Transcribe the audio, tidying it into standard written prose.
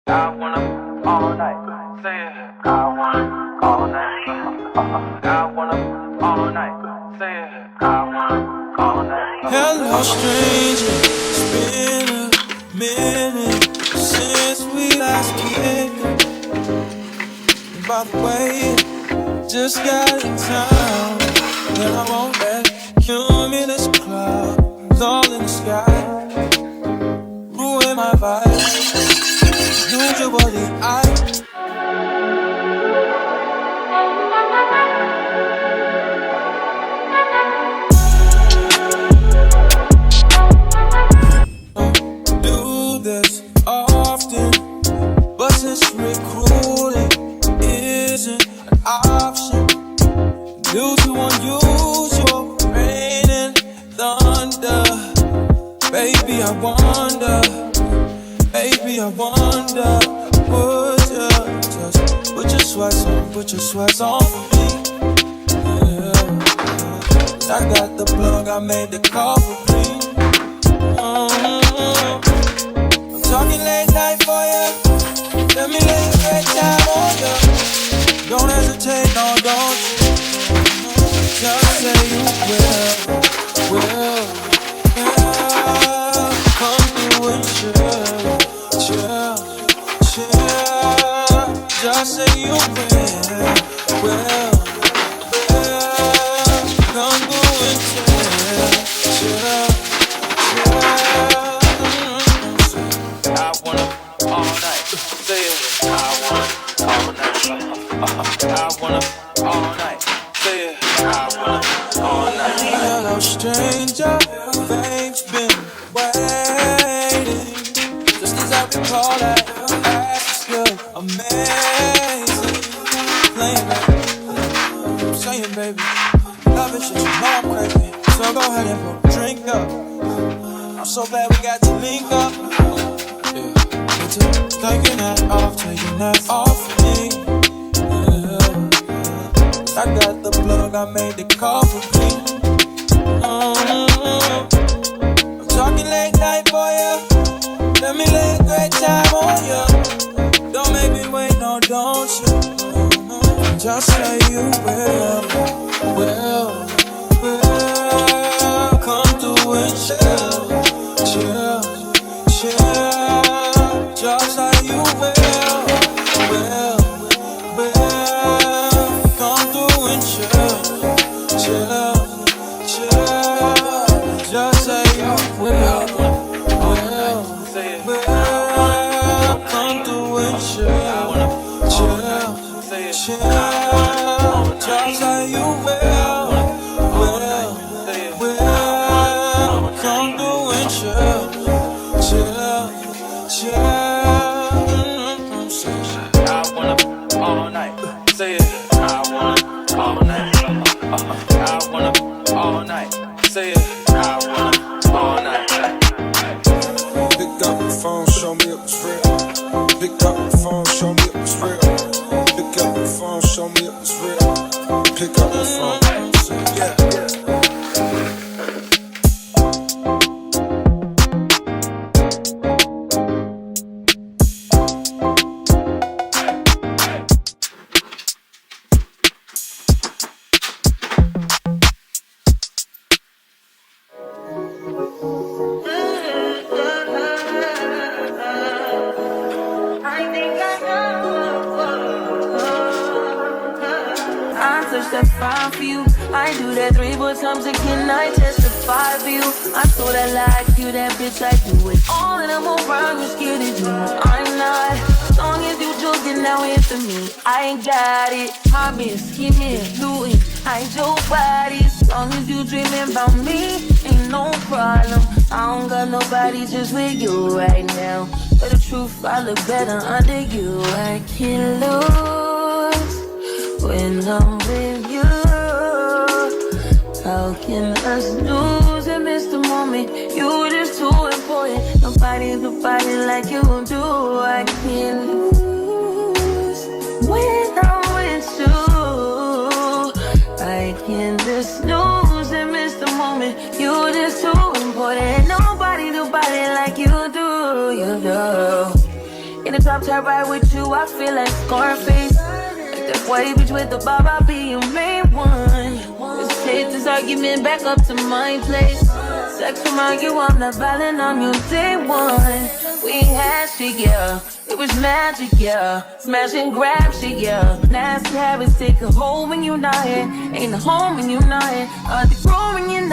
I wanna all night. Say it. I wanna all night. I wanna all night. Say it. I wanna all night. Hello, stranger. It's been a minute since we last kicked it. By the way, just got in town, and I won't let cumulus clouds all in the sky ruin my vibe. Usually don't do this often, but since recruiting isn't an option due to unusual rain and thunder, baby, I wonder, would you just put your sweats on for me? Yeah. I got the plug, I made the call for me. I'm talking late night for you. Let me lay a great time on you. Don't hesitate, no, don't you? Just say you will. Come through and chill. Just say you will. Come through and chill. I wanna all night. Say it. I wanna all night. I wanna all night. Say it. I wanna all night. Hello, stranger. Things been waiting. Just as I recall that ass is good, amazing. Playing baby, saying baby, love it, shit, you know I'm crazy. So go ahead and put a drink up. I'm so glad we got to link up. Yeah, me too. Taking that off me. Yeah. I got the plug, I made the call for me. I'm talking late night for you. Let me lay a great time on you. Don't make me wait, no, don't you? Just say you will. Come through and chill. Just say you will. Come through and chill. Just say you will. Come through and chill. Just say you will. Come through and chill. I wanna all night. Say it. I wanna all night. I wanna all night. Say it. I wanna all night. Pick up the phone, show me it was real. Pick up the phone, show me it was real. Pick up the phone, show me it was real. Pick up the phone, yeah. That's fine for you. I do that 3 more times again. I testify for you. I thought I liked you, that bitch. I do it all, and I'm around. You're scared to do. I'm not. As long as you joking now here for me, I ain't got it. Hobbies, scheming, looting. I ain't your body. As long as you dreaming about me, ain't no problem. I don't got nobody just with you right now. But the truth, I look better under you. I can't lose when I'm with you. How can us lose and miss the moment? You just too important. Nobody do body like you do. I can't lose when I'm with you. I can't just lose and miss the moment. You just too important. Nobody do body like you do. You do. the top top right with you, I feel like Scarface. Like that white bitch with the bob, I'll be your main one. Let's take this argument back up to my place. Sex remind you I'm not violent on your day one. We had shit, yeah. It was magic, yeah. Smash and grab shit, yeah. Nasty habits take a hold when you're not here. Ain't a home when you're not here. Are they growing in